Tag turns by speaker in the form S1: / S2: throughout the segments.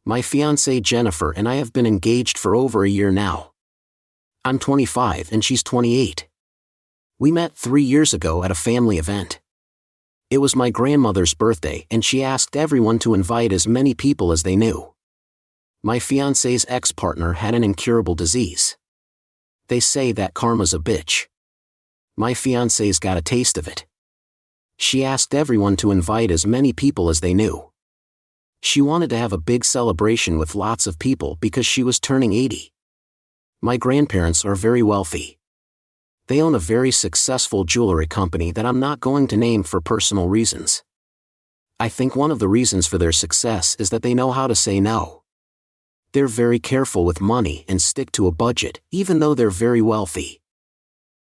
S1: My fiancée Jennifer and I have been engaged for over a year now. I'm 25 and she's 28. We met 3 years ago at a family event. It was my grandmother's birthday and she asked everyone to invite as many people as they knew. My fiancée's ex-partner had an incurable disease. They say that karma's a bitch. My fiancée's got a taste of it. She asked everyone to invite as many people as they knew. She wanted to have a big celebration with lots of people because she was turning 80. My grandparents are very wealthy. They own a very successful jewelry company that I'm not going to name for personal reasons. I think one of the reasons for their success is that they know how to say no. They're very careful with money and stick to a budget, even though they're very wealthy.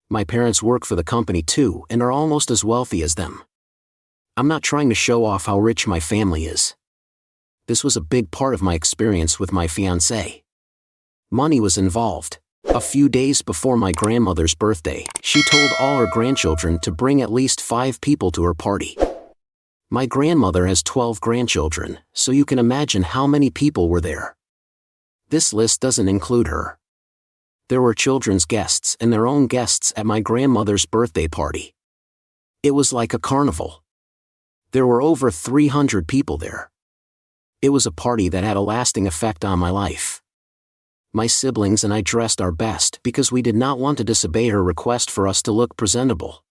S1: My parents work for the company too and are almost as wealthy as them. I'm not trying to show off how rich my family is. This was a big part of my experience with my fiancée. Money was involved. A few days before my grandmother's birthday, she told all her grandchildren to bring at least 5 people to her party. My grandmother has 12 grandchildren, so you can imagine how many people were there. This list doesn't include her. There were children's guests and their own guests at my grandmother's birthday party. It was like a carnival. There were over 300 people there. It was a party that had a lasting effect on my life. My siblings and I dressed our best because we did not want to disobey her request for us to look presentable.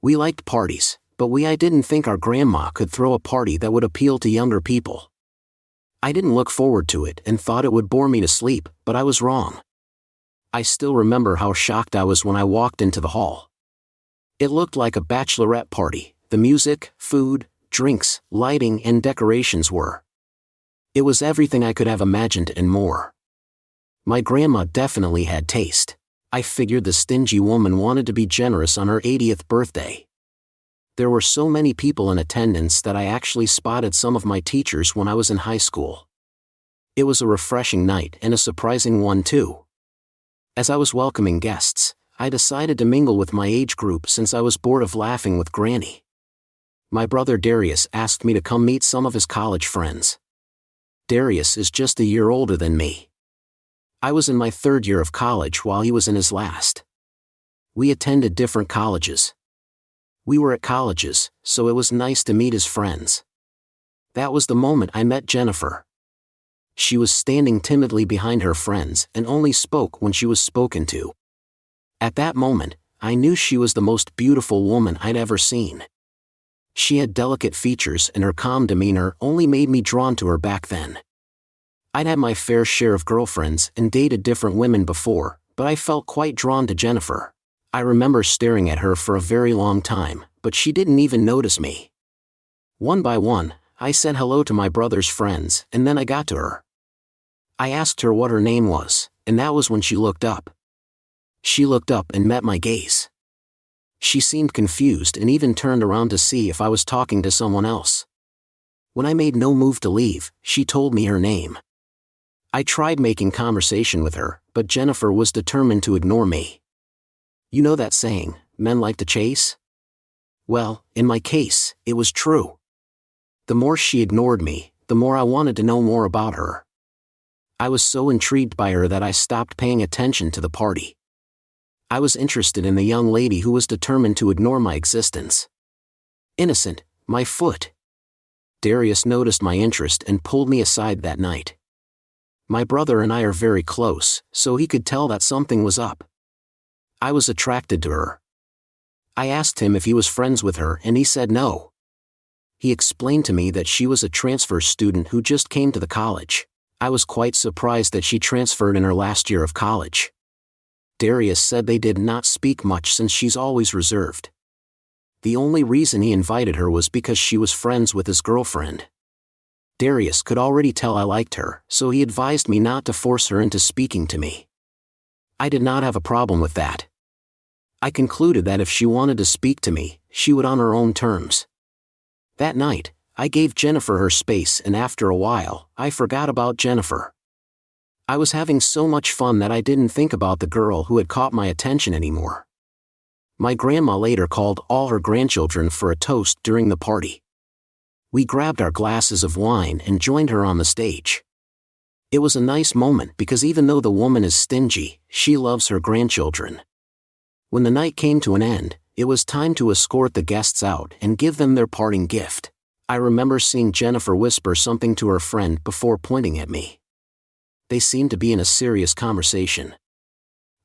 S1: We liked parties, but I didn't think our grandma could throw a party that would appeal to younger people. I didn't look forward to it and thought it would bore me to sleep, but I was wrong. I still remember how shocked I was when I walked into the hall. It looked like a bachelorette party. The music, food, drinks, lighting, and decorations were. It was everything I could have imagined and more. My grandma definitely had taste. I figured the stingy woman wanted to be generous on her 80th birthday. There were so many people in attendance that I actually spotted some of my teachers when I was in high school. It was a refreshing night and a surprising one too. As I was welcoming guests, I decided to mingle with my age group since I was bored of laughing with Granny. My brother Darius asked me to come meet some of his college friends. Darius is just a year older than me. I was in my 3rd year of college while he was in his last. We attended different colleges. We were at colleges, so it was nice to meet his friends. That was the moment I met Jennifer. She was standing timidly behind her friends and only spoke when she was spoken to. At that moment, I knew she was the most beautiful woman I'd ever seen. She had delicate features and her calm demeanor only made me drawn to her back then. I'd had my fair share of girlfriends and dated different women before, but I felt quite drawn to Jennifer. I remember staring at her for a very long time, but she didn't even notice me. One by one, I said hello to my brother's friends and then I got to her. I asked her what her name was, and that was when she looked up. She looked up and met my gaze. She seemed confused and even turned around to see if I was talking to someone else. When I made no move to leave, she told me her name. I tried making conversation with her, but Jennifer was determined to ignore me. You know that saying, men like to chase? Well, in my case, it was true. The more she ignored me, the more I wanted to know more about her. I was so intrigued by her that I stopped paying attention to the party. I was interested in the young lady who was determined to ignore my existence. Innocent, my foot. Darius noticed my interest and pulled me aside that night. My brother and I are very close, so he could tell that something was up. I was attracted to her. I asked him if he was friends with her and he said no. He explained to me that she was a transfer student who just came to the college. I was quite surprised that she transferred in her last year of college. Darius said they did not speak much since she's always reserved. The only reason he invited her was because she was friends with his girlfriend. Darius could already tell I liked her, so he advised me not to force her into speaking to me. I did not have a problem with that. I concluded that if she wanted to speak to me, she would on her own terms. That night, I gave Jennifer her space and after a while, I forgot about Jennifer. I was having so much fun that I didn't think about the girl who had caught my attention anymore. My grandma later called all her grandchildren for a toast during the party. We grabbed our glasses of wine and joined her on the stage. It was a nice moment because even though the woman is stingy, she loves her grandchildren. When the night came to an end, it was time to escort the guests out and give them their parting gift. I remember seeing Jennifer whisper something to her friend before pointing at me. They seemed to be in a serious conversation.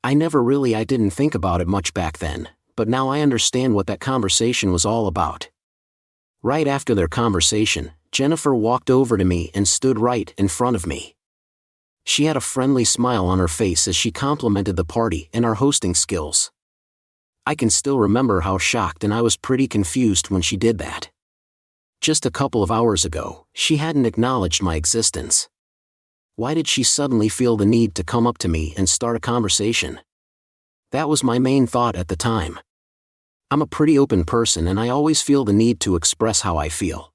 S1: I didn't think about it much back then, but now I understand what that conversation was all about. Right after their conversation, Jennifer walked over to me and stood right in front of me. She had a friendly smile on her face as she complimented the party and our hosting skills. I can still remember how shocked and I was pretty confused when she did that. Just a couple of hours ago, she hadn't acknowledged my existence. Why did she suddenly feel the need to come up to me and start a conversation? That was my main thought at the time. I'm a pretty open person and I always feel the need to express how I feel.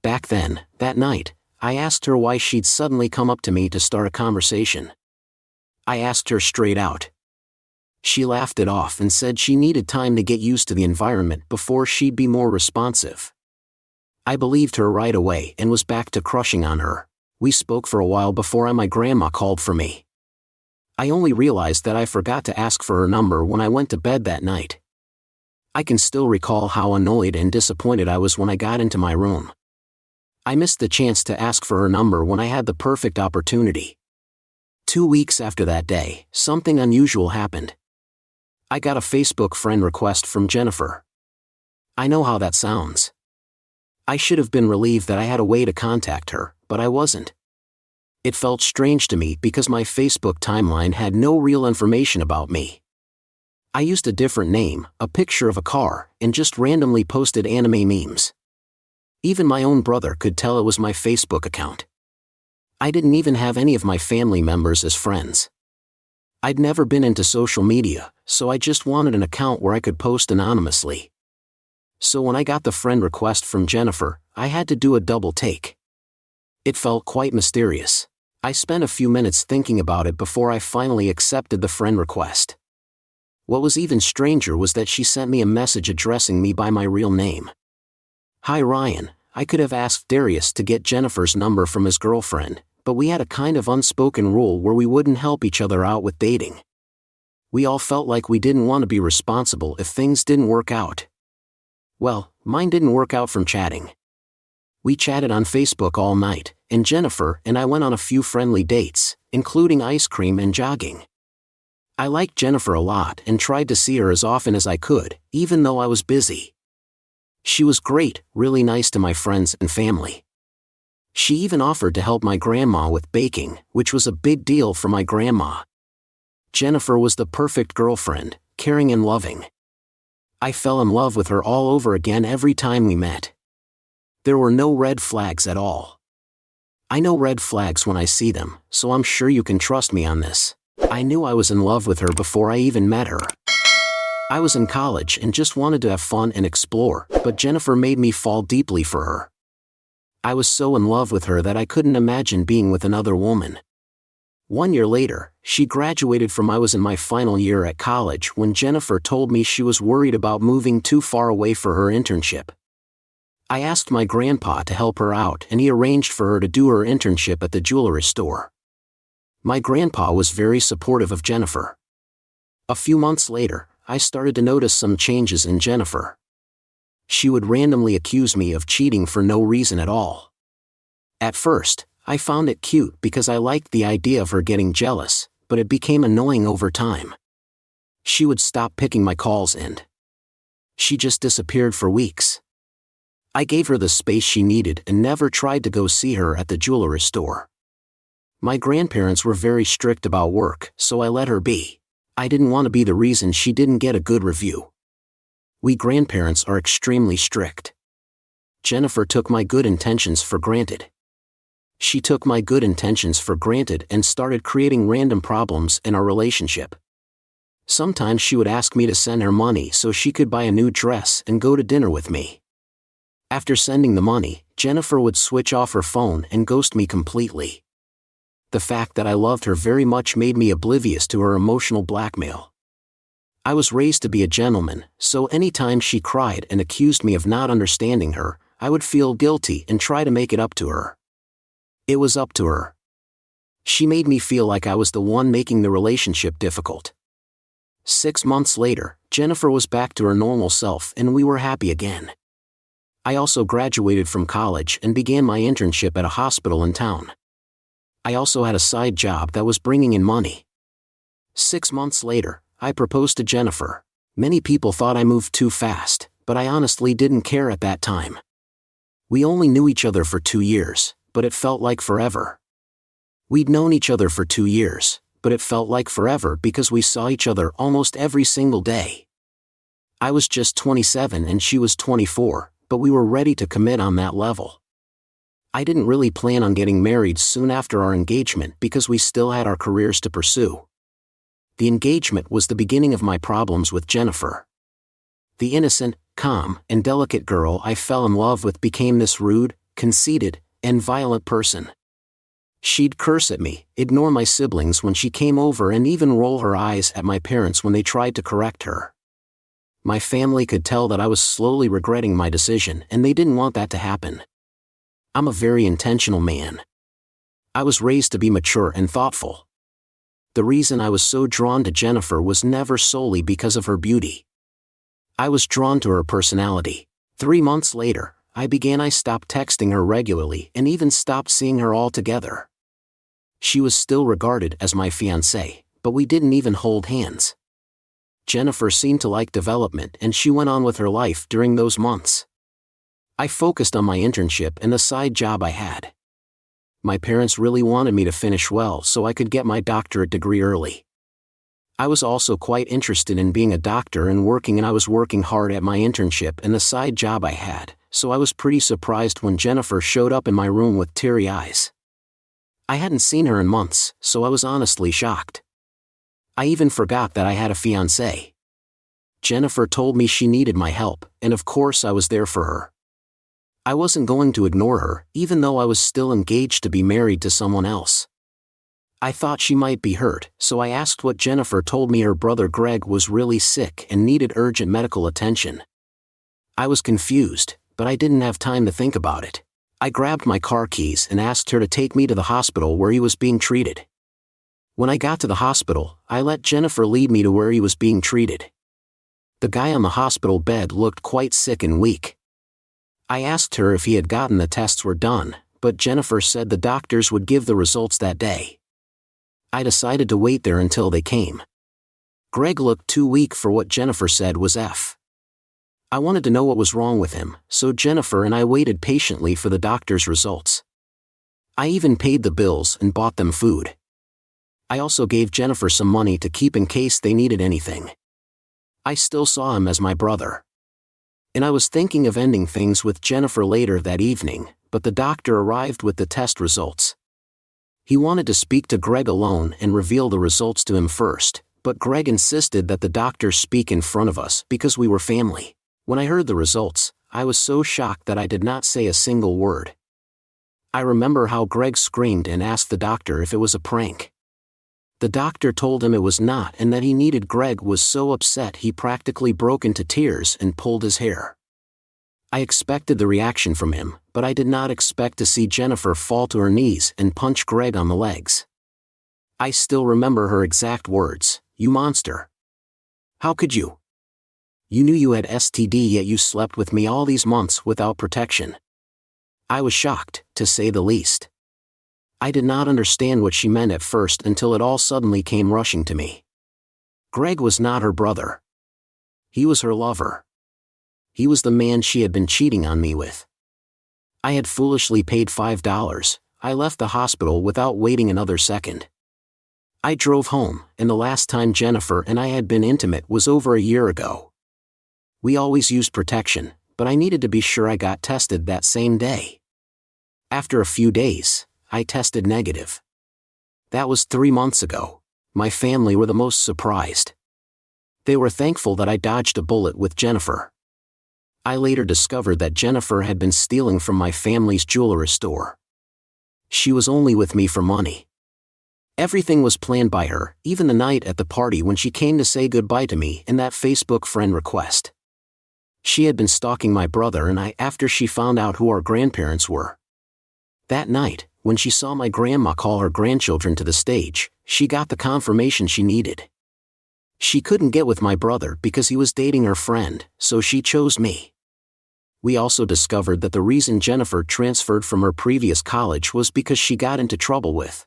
S1: Back then, that night, I asked her why she'd suddenly come up to me to start a conversation. I asked her straight out. She laughed it off and said she needed time to get used to the environment before she'd be more responsive. I believed her right away and was back to crushing on her. We spoke for a while before my grandma called for me. I only realized that I forgot to ask for her number when I went to bed that night. I can still recall how annoyed and disappointed I was when I got into my room. I missed the chance to ask for her number when I had the perfect opportunity. 2 weeks after that day, something unusual happened. I got a Facebook friend request from Jennifer. I know how that sounds. I should have been relieved that I had a way to contact her, but I wasn't. It felt strange to me because my Facebook timeline had no real information about me. I used a different name, a picture of a car, and just randomly posted anime memes. Even my own brother could tell it was my Facebook account. I didn't even have any of my family members as friends. I'd never been into social media, so I just wanted an account where I could post anonymously. So when I got the friend request from Jennifer, I had to do a double take. It felt quite mysterious. I spent a few minutes thinking about it before I finally accepted the friend request. What was even stranger was that she sent me a message addressing me by my real name. Hi Ryan, I could have asked Darius to get Jennifer's number from his girlfriend, but we had a kind of unspoken rule where we wouldn't help each other out with dating. We all felt like we didn't want to be responsible if things didn't work out. Well, mine didn't work out from chatting. We chatted on Facebook all night, and Jennifer and I went on a few friendly dates, including ice cream and jogging. I liked Jennifer a lot and tried to see her as often as I could, even though I was busy. She was great, really nice to my friends and family. She even offered to help my grandma with baking, which was a big deal for my grandma. Jennifer was the perfect girlfriend, caring and loving. I fell in love with her all over again every time we met. There were no red flags at all. I know red flags when I see them, so I'm sure you can trust me on this. I knew I was in love with her before I even met her. I was in college and just wanted to have fun and explore, but Jennifer made me fall deeply for her. I was so in love with her that I couldn't imagine being with another woman. 1 year later, she graduated from I was in my final year at college when Jennifer told me she was worried about moving too far away for her internship. I asked my grandpa to help her out and he arranged for her to do her internship at the jewelry store. My grandpa was very supportive of Jennifer. A few months later, I started to notice some changes in Jennifer. She would randomly accuse me of cheating for no reason at all. At first, I found it cute because I liked the idea of her getting jealous, but it became annoying over time. She would stop picking my calls and she just disappeared for weeks. I gave her the space she needed and never tried to go see her at the jewelry store. My grandparents were very strict about work, so I let her be. I didn't want to be the reason she didn't get a good review. We grandparents are extremely strict. Jennifer took my good intentions for granted. She took my good intentions for granted and started creating random problems in our relationship. Sometimes she would ask me to send her money so she could buy a new dress and go to dinner with me. After sending the money, Jennifer would switch off her phone and ghost me completely. The fact that I loved her very much made me oblivious to her emotional blackmail. I was raised to be a gentleman, so anytime she cried and accused me of not understanding her, I would feel guilty and try to make it up to her. It was up to her. She made me feel like I was the one making the relationship difficult. 6 months later, Jennifer was back to her normal self and we were happy again. I also graduated from college and began my internship at a hospital in town. I also had a side job that was bringing in money. 6 months later, I proposed to Jennifer. Many people thought I moved too fast, but I honestly didn't care at that time. We only knew each other for 2 years, but it felt like forever. We'd known each other for 2 years, but it felt like forever because we saw each other almost every single day. I was just 27 and she was 24, but we were ready to commit on that level. I didn't really plan on getting married soon after our engagement because we still had our careers to pursue. The engagement was the beginning of my problems with Jennifer. The innocent, calm, and delicate girl I fell in love with became this rude, conceited, and violent person. She'd curse at me, ignore my siblings when she came over, and even roll her eyes at my parents when they tried to correct her. My family could tell that I was slowly regretting my decision, and they didn't want that to happen. I'm a very intentional man. I was raised to be mature and thoughtful. The reason I was so drawn to Jennifer was never solely because of her beauty. I was drawn to her personality. 3 months later, I stopped texting her regularly and even stopped seeing her altogether. She was still regarded as my fiancée, but we didn't even hold hands. Jennifer seemed to like development and she went on with her life during those months. I focused on my internship and the side job I had. My parents really wanted me to finish well so I could get my doctorate degree early. I was also quite interested in being a doctor and I was working hard at my internship and the side job I had, so I was pretty surprised when Jennifer showed up in my room with teary eyes. I hadn't seen her in months, so I was honestly shocked. I even forgot that I had a fiancé. Jennifer told me she needed my help, and of course I was there for her. I wasn't going to ignore her, even though I was still engaged to be married to someone else. I thought she might be hurt, so I asked what Jennifer told me her brother Greg was really sick and needed urgent medical attention. I was confused, but I didn't have time to think about it. I grabbed my car keys and asked her to take me to the hospital where he was being treated. When I got to the hospital, I let Jennifer lead me to where he was being treated. The guy on the hospital bed looked quite sick and weak. I asked her if he had gotten the tests were done, but Jennifer said the doctors would give the results that day. I decided to wait there until they came. Greg looked too weak for what Jennifer said was F. I wanted to know what was wrong with him, so Jennifer and I waited patiently for the doctor's results. I even paid the bills and bought them food. I also gave Jennifer some money to keep in case they needed anything. I still saw him as my brother. And I was thinking of ending things with Jennifer later that evening, but the doctor arrived with the test results. He wanted to speak to Greg alone and reveal the results to him first, but Greg insisted that the doctor speak in front of us because we were family. When I heard the results, I was so shocked that I did not say a single word. I remember how Greg screamed and asked the doctor if it was a prank. The doctor told him it was not and that he needed. Greg was so upset he practically broke into tears and pulled his hair. I expected the reaction from him, but I did not expect to see Jennifer fall to her knees and punch Greg on the legs. I still remember her exact words, "You monster. How could you? You knew you had STD yet you slept with me all these months without protection." I was shocked, to say the least. I did not understand what she meant at first until it all suddenly came rushing to me. Greg was not her brother. He was her lover. He was the man she had been cheating on me with. I had foolishly paid $5. I left the hospital without waiting another second. I drove home, and the last time Jennifer and I had been intimate was over a year ago. We always used protection, but I needed to be sure I got tested that same day. After a few days, I tested negative. That was 3 months ago. My family were the most surprised. They were thankful that I dodged a bullet with Jennifer. I later discovered that Jennifer had been stealing from my family's jewelry store. She was only with me for money. Everything was planned by her, even the night at the party when she came to say goodbye to me in that Facebook friend request. She had been stalking my brother and I after she found out who our grandparents were. That night, when she saw my grandma call her grandchildren to the stage, she got the confirmation she needed. She couldn't get with my brother because he was dating her friend, so she chose me. We also discovered that the reason Jennifer transferred from her previous college was because she got into trouble with.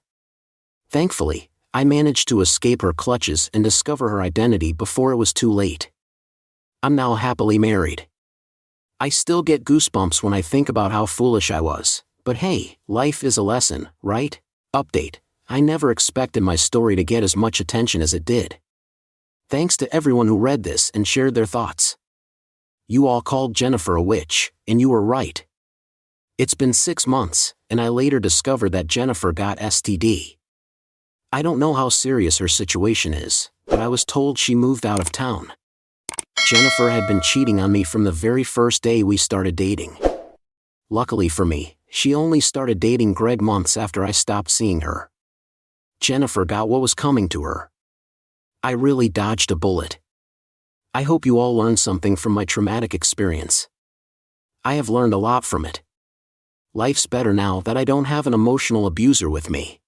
S1: Thankfully, I managed to escape her clutches and discover her identity before it was too late. I'm now happily married. I still get goosebumps when I think about how foolish I was, but hey, life is a lesson, right? Update: I never expected my story to get as much attention as it did. Thanks to everyone who read this and shared their thoughts. You all called Jennifer a witch, and you were right. It's been 6 months, and I later discovered that Jennifer got STD. I don't know how serious her situation is, but I was told she moved out of town. Jennifer had been cheating on me from the very first day we started dating. Luckily for me, she only started dating Greg months after I stopped seeing her. Jennifer got what was coming to her. I really dodged a bullet. I hope you all learned something from my traumatic experience. I have learned a lot from it. Life's better now that I don't have an emotional abuser with me.